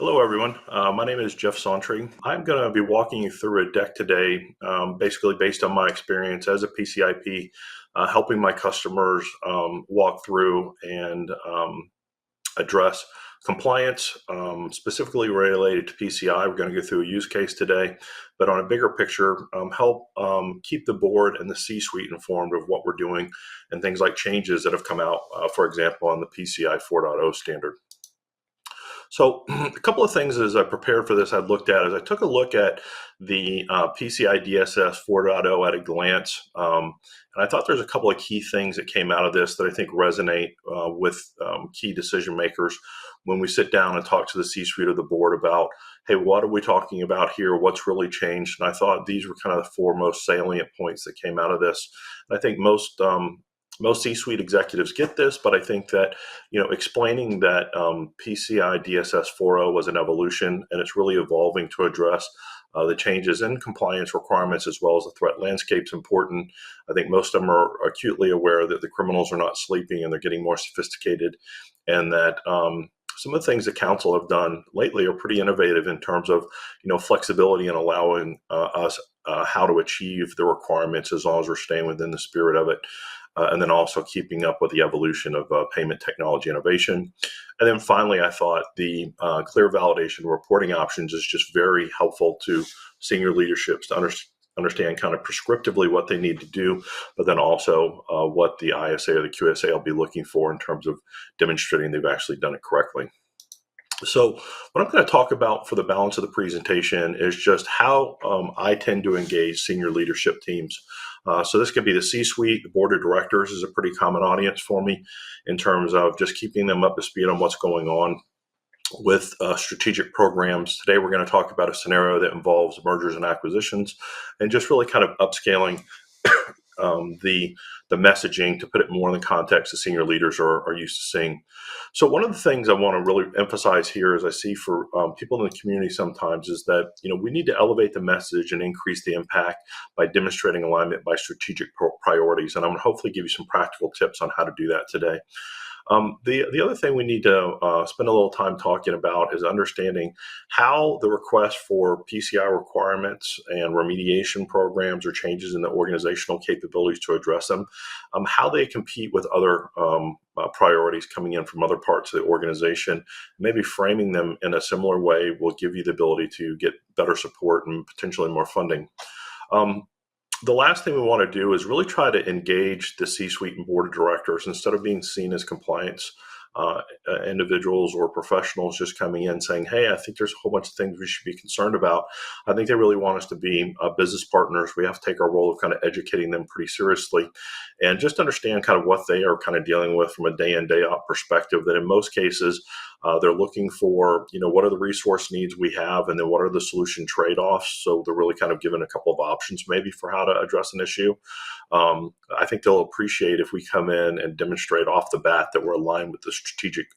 Hello, everyone. My name is Jeff Sauntry. I'm going to be walking you through a deck today, basically based on my experience as a PCIP, helping my customers walk through and address compliance, specifically related to PCI. We're going to go through a use case today, but on a bigger picture, help keep the board and the C-suite informed of what we're doing and things like changes that have come out, for example, on the PCI 4.0 standard. So a couple of things as I prepared for this I looked at is I took a look at the PCI DSS 4.0 at a glance. And I thought there's a couple of key things that came out of this that I think resonate with key decision makers when we sit down and talk to the C-suite of the board about, hey, what are we talking about here? What's really changed? And I thought these were kind of the four most salient points that came out of this. And I think most C-suite executives get this, but I think that explaining that PCI DSS 4.0 was an evolution and it's really evolving to address the changes in compliance requirements as well as the threat landscape is important. I think most of them are acutely aware that the criminals are not sleeping and they're getting more sophisticated, and that some of the things that council have done lately are pretty innovative in terms of flexibility and allowing us how to achieve the requirements as long as we're staying within the spirit of it. And then also keeping up with the evolution of payment technology innovation. And then finally, I thought the clear validation reporting options is just very helpful to senior leaderships to understand kind of prescriptively what they need to do, but then also what the ISA or the QSA will be looking for in terms of demonstrating they've actually done it correctly. So what I'm going to talk about for the balance of the presentation is just how I tend to engage senior leadership teams. So this could be the C-suite, the board of directors is a pretty common audience for me in terms of just keeping them up to speed on what's going on with strategic programs. Today we're going to talk about a scenario that involves mergers and acquisitions and just really kind of upscaling the messaging to put it more in the context that senior leaders are used to seeing. So one of the things I want to really emphasize here, as I see for people in the community sometimes, is that we need to elevate the message and increase the impact by demonstrating alignment by strategic priorities. And I'm going to hopefully give you some practical tips on how to do that today. The other thing we need to spend a little time talking about is understanding how the request for PCI requirements and remediation programs or changes in the organizational capabilities to address them, how they compete with other priorities coming in from other parts of the organization. Maybe framing them in a similar way will give you the ability to get better support and potentially more funding. The last thing we want to do is really try to engage the C-suite and board of directors instead of being seen as compliance individuals or professionals just coming in saying, hey, I think there's a whole bunch of things we should be concerned about. I think they really want us to be business partners. We have to take our role of kind of educating them pretty seriously and just understand kind of what they are kind of dealing with from a day in, day out perspective, that in most cases, they're looking for, what are the resource needs we have, and then what are the solution trade-offs? So they're really kind of given a couple of options maybe for how to address an issue. I think they'll appreciate if we come in and demonstrate off the bat that we're aligned with the strategic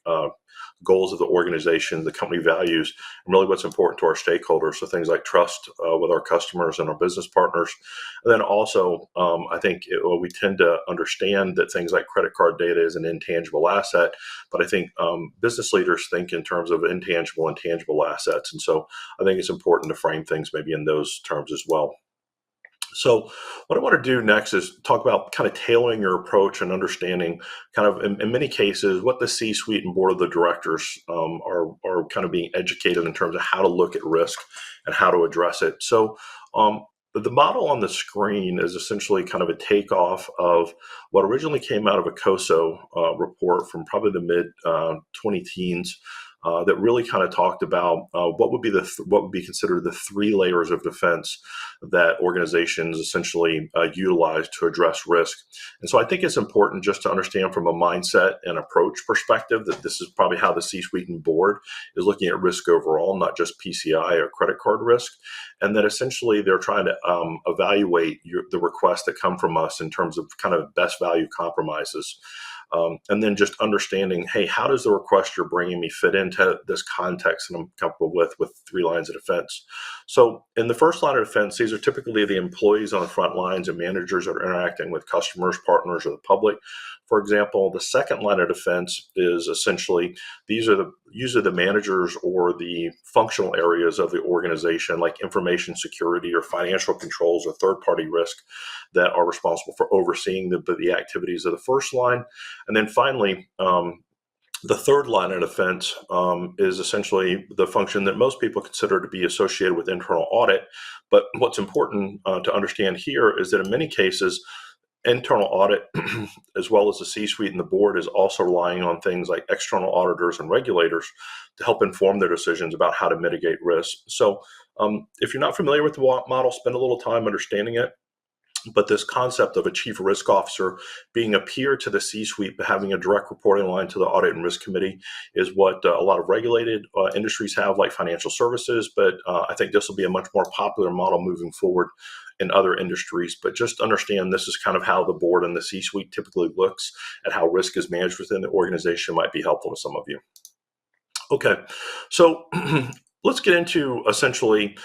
goals of the organization, the company values, and really what's important to our stakeholders. So things like trust with our customers and our business partners. And then also, I think we tend to understand that things like credit card data is an intangible asset, but I think business leaders think in terms of intangible and tangible assets. And so I think it's important to frame things maybe in those terms as well. So what I want to do next is talk about kind of tailoring your approach and understanding kind of in many cases what the C-suite and board of the directors are kind of being educated in terms of how to look at risk and how to address it. So the model on the screen is essentially kind of a takeoff of what originally came out of a COSO report from probably the mid 20-teens. That really kind of talked about what would be considered the three layers of defense that organizations essentially utilize to address risk. And so I think it's important just to understand from a mindset and approach perspective that this is probably how the C-suite and board is looking at risk overall, not just PCI or credit card risk, and that essentially they're trying to evaluate the requests that come from us in terms of kind of best value compromises. And then just understanding, hey, how does the request you're bringing me fit into this context that I'm comfortable with 3 lines of defense? So in the first line of defense, these are typically the employees on the front lines and managers that are interacting with customers, partners, or the public. For example, the second line of defense is essentially these are usually the managers or the functional areas of the organization, like information security or financial controls or third-party risk, that are responsible for overseeing the activities of the first line. And then finally, the third line of defense is essentially the function that most people consider to be associated with internal audit. But what's important to understand here is that in many cases, internal audit, as well as the C-suite and the board, is also relying on things like external auditors and regulators to help inform their decisions about how to mitigate risk. So if you're not familiar with the model, spend a little time understanding it. But this concept of a chief risk officer being a peer to the C-suite, but having a direct reporting line to the audit and risk committee, is what a lot of regulated industries have, like financial services. But I think this will be a much more popular model moving forward in other industries. But just understand this is kind of how the board and the C-suite typically looks at how risk is managed within the organization. Might be helpful to some of you. Okay, so let's get into essentially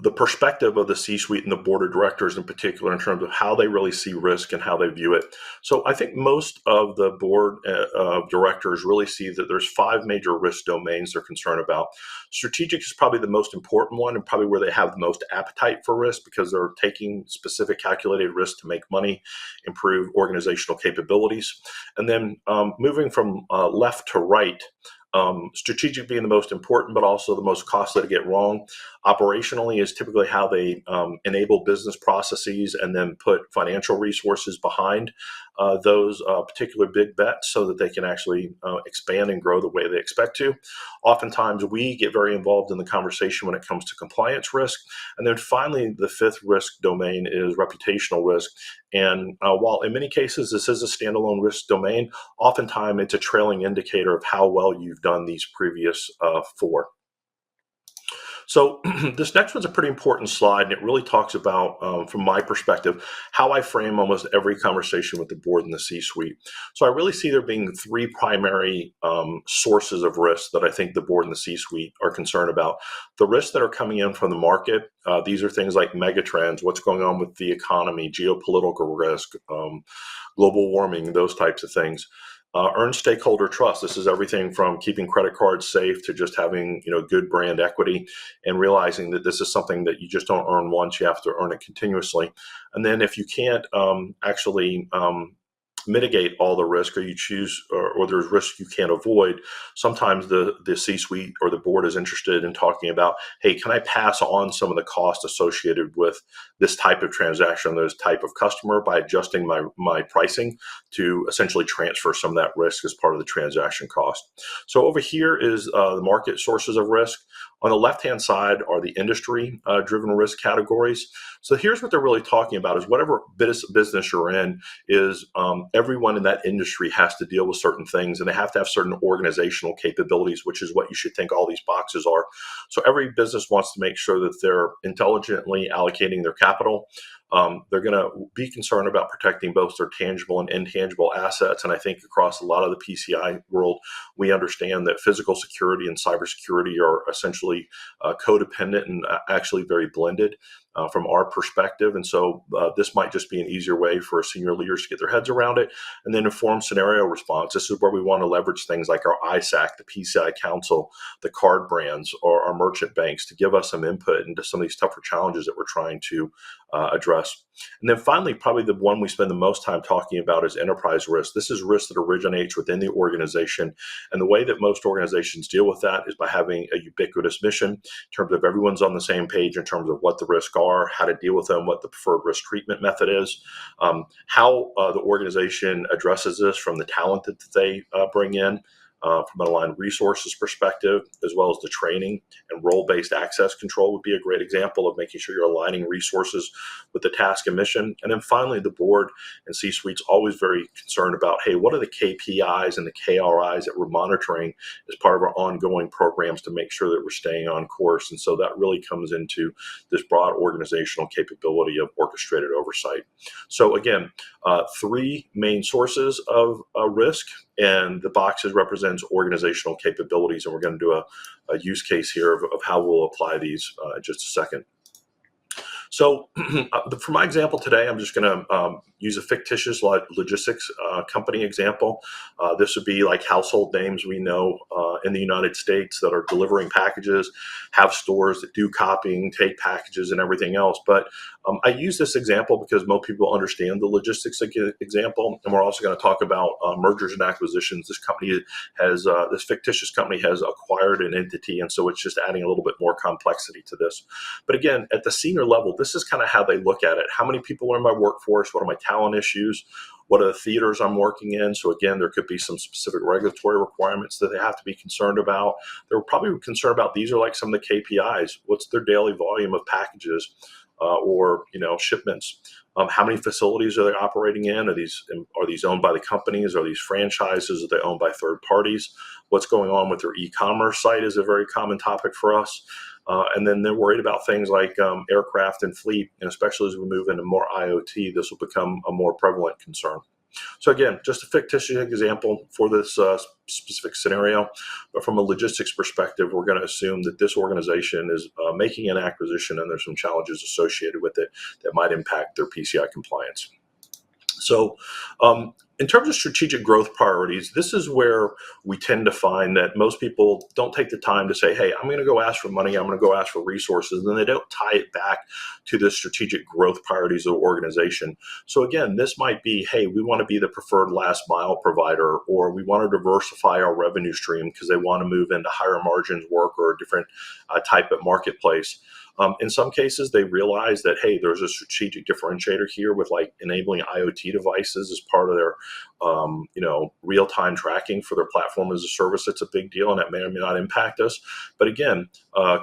the perspective of the C-suite and the board of directors in particular in terms of how they really see risk and how they view it. So I think most of the board of directors really see that there's 5 major risk domains they're concerned about. Strategic is probably the most important one and probably where they have the most appetite for risk, because they're taking specific calculated risk to make money, improve organizational capabilities. And then moving from left to right, strategic being the most important, but also the most costly to get wrong. Operationally is typically how they enable business processes and then put financial resources behind those particular big bets so that they can actually expand and grow the way they expect to. Oftentimes, we get very involved in the conversation when it comes to compliance risk. And then finally, the 5th risk domain is reputational risk. And while in many cases this is a standalone risk domain, oftentimes it's a trailing indicator of how well you've done these previous 4. So this next one's a pretty important slide, and it really talks about, from my perspective, how I frame almost every conversation with the board and the C-suite. So I really see there being 3 primary sources of risk that I think the board and the C-suite are concerned about. The risks that are coming in from the market, these are things like megatrends, what's going on with the economy, geopolitical risk, global warming, those types of things. Earn stakeholder trust. This is everything from keeping credit cards safe to just having good brand equity, and realizing that this is something that you just don't earn once; you have to earn it continuously. And then if you can't actually mitigate all the risk, or you choose, or there's risk you can't avoid, sometimes the C-suite or the board is interested in talking about, hey, can I pass on some of the cost associated with this type of transaction, this type of customer, by adjusting my pricing to essentially transfer some of that risk as part of the transaction cost. So over here is the market sources of risk. On the left-hand side are the industry-driven risk categories. So here's what they're really talking about: is whatever business you're in, is everyone in that industry has to deal with certain things, and they have to have certain organizational capabilities, which is what you should think all these boxes are. So every business wants to make sure that they're intelligently allocating their capital. They're going to be concerned about protecting both their tangible and intangible assets. And I think across a lot of the PCI world, we understand that physical security and cybersecurity are essentially codependent and actually very blended from our perspective. And so this might just be an easier way for senior leaders to get their heads around it. And then inform scenario response. This is where we want to leverage things like our ISAC, the PCI Council, the card brands, or our merchant banks to give us some input into some of these tougher challenges that we're trying to address. And then finally, probably the one we spend the most time talking about is enterprise risk. This is risk that originates within the organization. And the way that most organizations deal with that is by having a ubiquitous mission in terms of everyone's on the same page in terms of what the risks are, how to deal with them, what the preferred risk treatment method is, how the organization addresses this from the talent that they bring in, from an aligned resources perspective, as well as the training and role-based access control would be a great example of making sure you're aligning resources with the task and mission. And then finally, the board and C-suite's always very concerned about, hey, what are the KPIs and the KRIs that we're monitoring as part of our ongoing programs to make sure that we're staying on course. And so that really comes into this broad organizational capability of orchestrated oversight. So again, three main sources of risk, and the boxes represents organizational capabilities. And we're going to do a use case here of how we'll apply these in just a second. So for my example today, I'm just going to use a fictitious logistics company example. This would be like household names we know in the United States that are delivering packages, have stores that do copying, take packages and everything else. But I use this example because most people understand the logistics example. And we're also going to talk about mergers and acquisitions. This company has, this fictitious company has acquired an entity. And so it's just adding a little bit more complexity to this. But again, at the senior level, this is kind of how they look at it. How many people are in my workforce? What are my talent issues? What are the theaters I'm working in? So again, there could be some specific regulatory requirements that they have to be concerned about. They're probably concerned about, these are like some of the KPIs. What's their daily volume of packages or shipments? How many facilities are they operating in? Are these owned by the companies? Are these franchises? Are they owned by third parties? What's going on with their e-commerce site is a very common topic for us. And then they're worried about things like aircraft and fleet, and especially as we move into more IoT, this will become a more prevalent concern. So again, just a fictitious example for this specific scenario, but from a logistics perspective, we're going to assume that this organization is making an acquisition and there's some challenges associated with it that might impact their PCI compliance. So in terms of strategic growth priorities, this is where we tend to find that most people don't take the time to say, hey, I'm going to go ask for money, I'm going to go ask for resources, and then they don't tie it back to the strategic growth priorities of the organization. So again, this might be, hey, we want to be the preferred last mile provider, or we want to diversify our revenue stream because they want to move into higher margins work or a different type of marketplace. In some cases, they realize that, hey, there's a strategic differentiator here with like enabling IoT devices as part of their, real-time tracking for their platform as a service. It's a big deal, and that may or may not impact us. But again,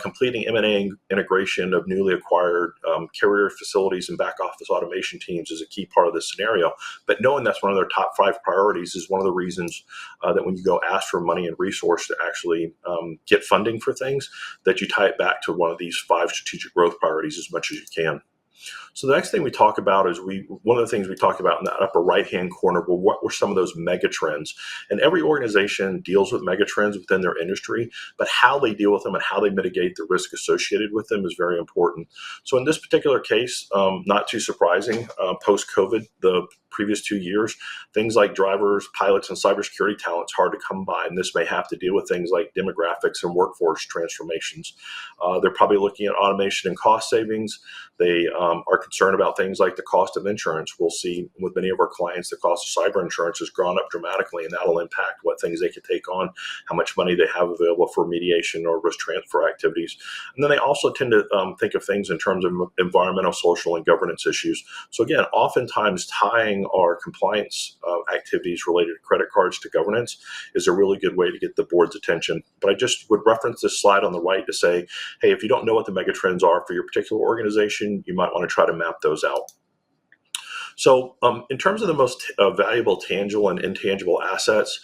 completing M&A integration of newly acquired carrier facilities and back office automation teams is a key part of this scenario. But knowing that's one of their top 5 priorities is one of the reasons that when you go ask for money and resource to actually get funding for things, that you tie it back to one of these 5 strategic growth priorities as much as you can. So the next thing we talk about is one of the things we talked about in that upper right-hand corner were what were some of those mega trends. And every organization deals with mega trends within their industry, but how they deal with them and how they mitigate the risk associated with them is very important. So in this particular case, not too surprising, post-COVID, the previous 2 years, things like drivers, pilots, and cybersecurity talent's hard to come by, and this may have to deal with things like demographics and workforce transformations. They're probably looking at automation and cost savings. They are concerned about things like the cost of insurance. We'll see with many of our clients, the cost of cyber insurance has gone up dramatically, and that'll impact what things they can take on, how much money they have available for mediation or risk transfer activities. And then they also tend to think of things in terms of environmental, social, and governance issues. So again, oftentimes tying our compliance activities related to credit cards to governance is a really good way to get the board's attention. But I just would reference this slide on the right to say, hey, if you don't know what the megatrends are for your particular organization, you might want to try to map those out. So in terms of the most valuable tangible and intangible assets,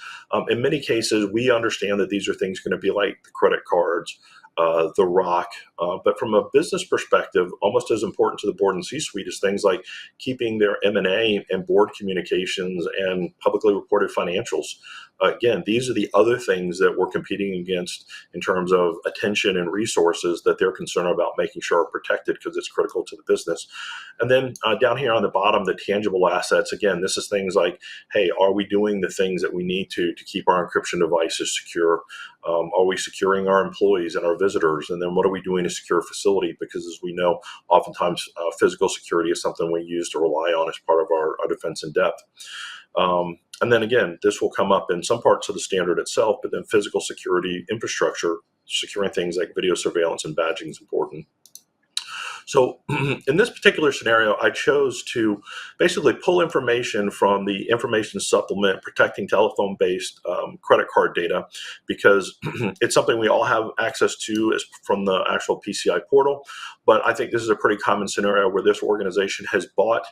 in many cases, we understand that these are things going to be like the credit cards, the rock, but from a business perspective, almost as important to the board and C-suite is things like keeping their M&A and board communications and publicly reported financials. Again, these are the other things that we're competing against in terms of attention and resources that they're concerned about making sure are protected because it's critical to the business. And then down here on the bottom, the tangible assets, again, this is things like, hey, are we doing the things that we need to keep our encryption devices secure? Are we securing our employees and our visitors? And then what are we doing to secure a facility? Because as we know, oftentimes physical security is something we use to rely on as part of our defense in depth. And then again, this will come up in some parts of the standard itself, but then physical security infrastructure, securing things like video surveillance and badging is important. So in this particular scenario, I chose to basically pull information from the information supplement protecting telephone-based credit card data, because it's something we all have access to as from the actual PCI portal. But I think this is a pretty common scenario where this organization has bought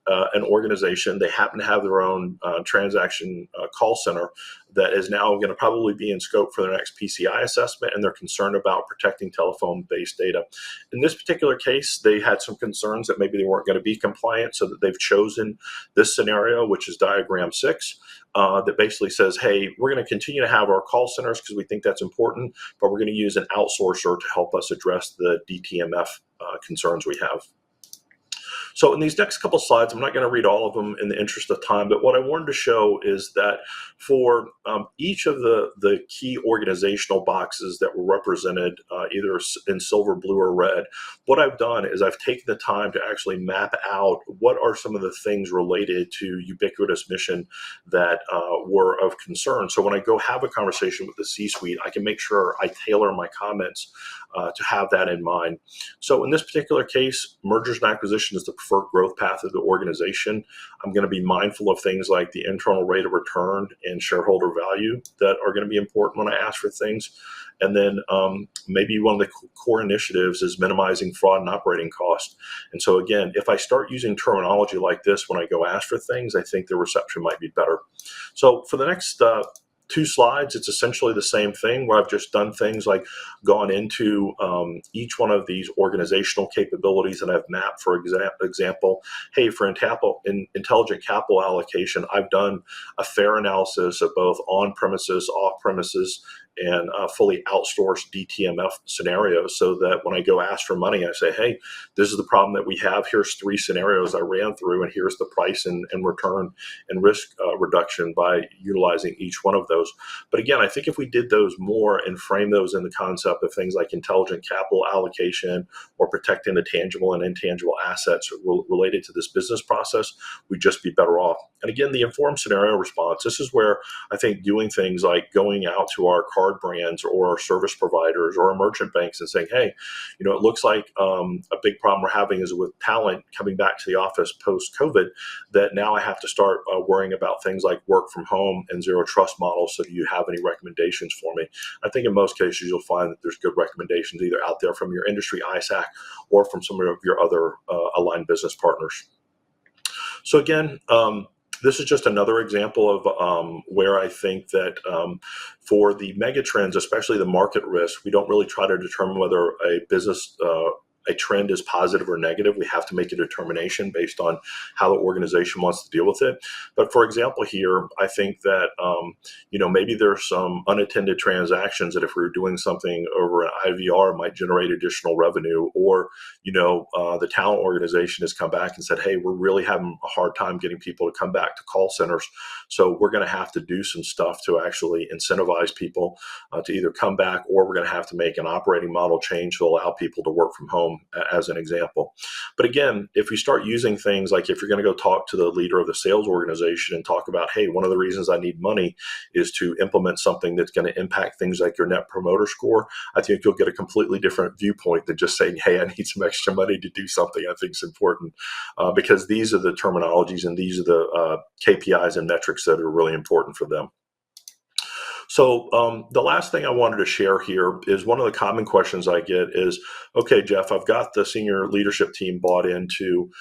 an organization. They happen to have their own transaction call center that is now going to probably be in scope for their next PCI assessment, and they're concerned about protecting telephone-based data. In this particular case, they had some concerns that maybe they weren't going to be compliant, so that they've chosen this scenario, which is diagram 6, that basically says, hey, we're going to continue to have our call centers because we think that's important, but we're going to use an outsourcer to help us address the DTMF concerns we have. So in these next couple slides, I'm not going to read all of them in the interest of time, but what I wanted to show is that for each of the key organizational boxes that were represented either in silver, blue, or red, what I've done is I've taken the time to actually map out what are some of the things related to ubiquitous mission that were of concern. So when I go have a conversation with the C-suite, I can make sure I tailor my comments to have that in mind. So in this particular case, mergers and acquisition is the preferred growth path of the organization. I'm going to be mindful of things like the internal rate of return and shareholder value that are going to be important when I ask for things. And then maybe one of the core initiatives is minimizing fraud and operating costs. And so again, if I start using terminology like this when I go ask for things, I think the reception might be better. So for the next 2 slides, it's essentially the same thing, where I've just done things like gone into each one of these organizational capabilities, and I've mapped, for example, hey, for intelligent capital allocation, I've done a fair analysis of both on-premises, off-premises, and fully outsourced DTMF scenarios, so that when I go ask for money, I say, hey, this is the problem that we have. Here's 3 scenarios I ran through, and here's the price and return and risk reduction by utilizing each one of those. But again, I think if we did those more and frame those in the concept of things like intelligent capital allocation or protecting the tangible and intangible assets related to this business process, we'd just be better off. And again, the informed scenario response, this is where I think doing things like going out to our card brands or our service providers or our merchant banks and saying, hey, you know, it looks like a big problem we're having is with talent coming back to the office post-COVID, that now I have to start worrying about things like work from home and zero trust models. So do you have any recommendations for me? I think in most cases, you'll find that there's good recommendations either out there from your industry ISAC or from some of your other aligned business partners. So again, this is just another example of where I think that for the mega trends, especially the market risk, we don't really try to determine whether a business a trend is positive or negative. We have to make a determination based on how the organization wants to deal with it. But for example, here, I think that, maybe there's some unattended transactions that if we were doing something over an IVR might generate additional revenue, or, the talent organization has come back and said, hey, we're really having a hard time getting people to come back to call centers. So we're going to have to do some stuff to actually incentivize people to either come back, or we're going to have to make an operating model change to allow people to work from home, as an example. But again, if we start using things like, if you're going to go talk to the leader of the sales organization and talk about, hey, one of the reasons I need money is to implement something that's going to impact things like your net promoter score, I think you'll get a completely different viewpoint than just saying, hey, I need some extra money to do something I think is important, because these are the terminologies and these are the KPIs and metrics that are really important for them. So the last thing I wanted to share here is one of the common questions I get is, okay, Jeff, I've got the senior leadership team bought into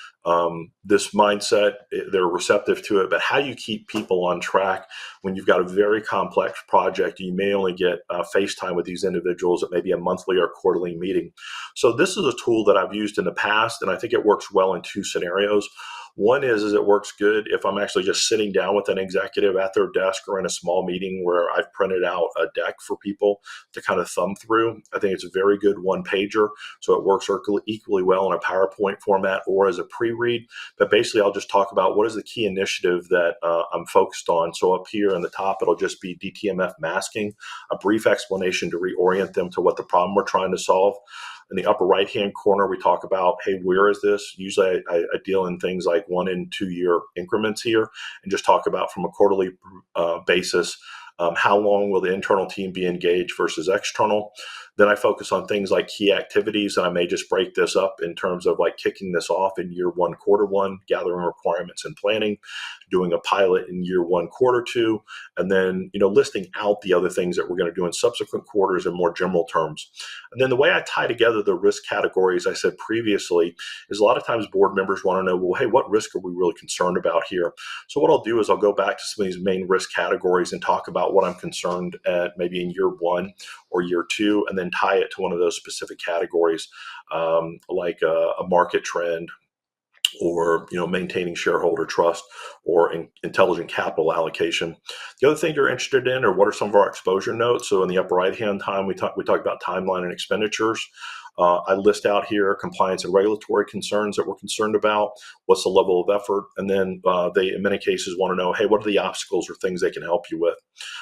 this mindset. They're receptive to it, but how do you keep people on track when you've got a very complex project? You may only get FaceTime with these individuals at maybe a monthly or quarterly meeting. So this is a tool that I've used in the past, and I think it works well in 2 scenarios. One is it works good if I'm actually just sitting down with an executive at their desk or in a small meeting where I've printed out a deck for people to kind of thumb through. I think it's a very good one-pager, so it works equally well in a PowerPoint format or as a pre-read. But basically, I'll just talk about what is the key initiative that I'm focused on. So up here in the top, it'll just be DTMF masking, a brief explanation to reorient them to what the problem we're trying to solve. In the upper right-hand corner, we talk about, hey, where is this? Usually I deal in things like 1 and 2 year increments here, and just talk about from a quarterly basis, how long will the internal team be engaged versus external? Then I focus on things like key activities, and I may just break this up in terms of like kicking this off in year one, quarter one, gathering requirements and planning, doing a pilot in year one, quarter two, and then listing out the other things that we're going to do in subsequent quarters in more general terms. And then the way I tie together the risk categories I said previously is a lot of times board members want to know, well, hey, what risk are we really concerned about here? So what I'll do is I'll go back to some of these main risk categories and talk about what I'm concerned at maybe in year one or year two, and then tie it to one of those specific categories, like a market trend, or maintaining shareholder trust, or intelligent capital allocation. The other thing you're interested in, or what are some of our exposure notes? So in the upper right hand time, we talk about timeline and expenditures. I list out here compliance and regulatory concerns that we're concerned about. What's the level of effort? And then they, in many cases, want to know, hey, what are the obstacles or things they can help you with?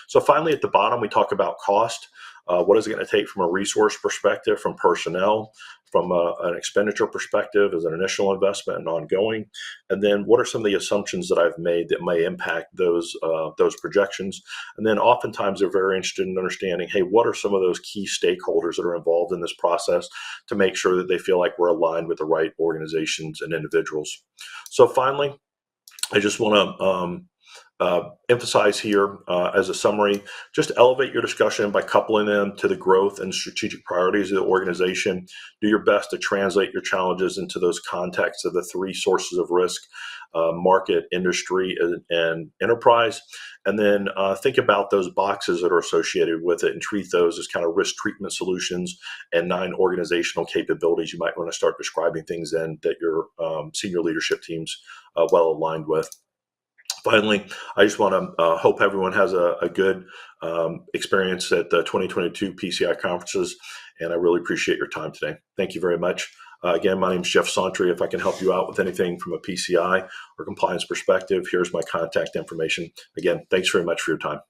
So finally, at the bottom, we talk about cost. What is it going to take from a resource perspective, from personnel, from an expenditure perspective as an initial investment and ongoing? And then what are some of the assumptions that I've made that may impact those projections? And then oftentimes they're very interested in understanding, hey, what are some of those key stakeholders that are involved in this process to make sure that they feel like we're aligned with the right organizations and individuals. So finally, I just want to emphasize here as a summary, just elevate your discussion by coupling them to the growth and strategic priorities of the organization. Do your best to translate your challenges into those contexts of the three sources of risk: market, industry, and enterprise. And then think about those boxes that are associated with it and treat those as kind of risk treatment solutions and 9 organizational capabilities you might want to start describing things in that your senior leadership team's well aligned with. Finally, I just want to hope everyone has a good experience at the 2022 PCI conferences, and I really appreciate your time today. Thank you very much. Again, my name is Jeff Sauntry. If I can help you out with anything from a PCI or compliance perspective, here's my contact information. Again, thanks very much for your time.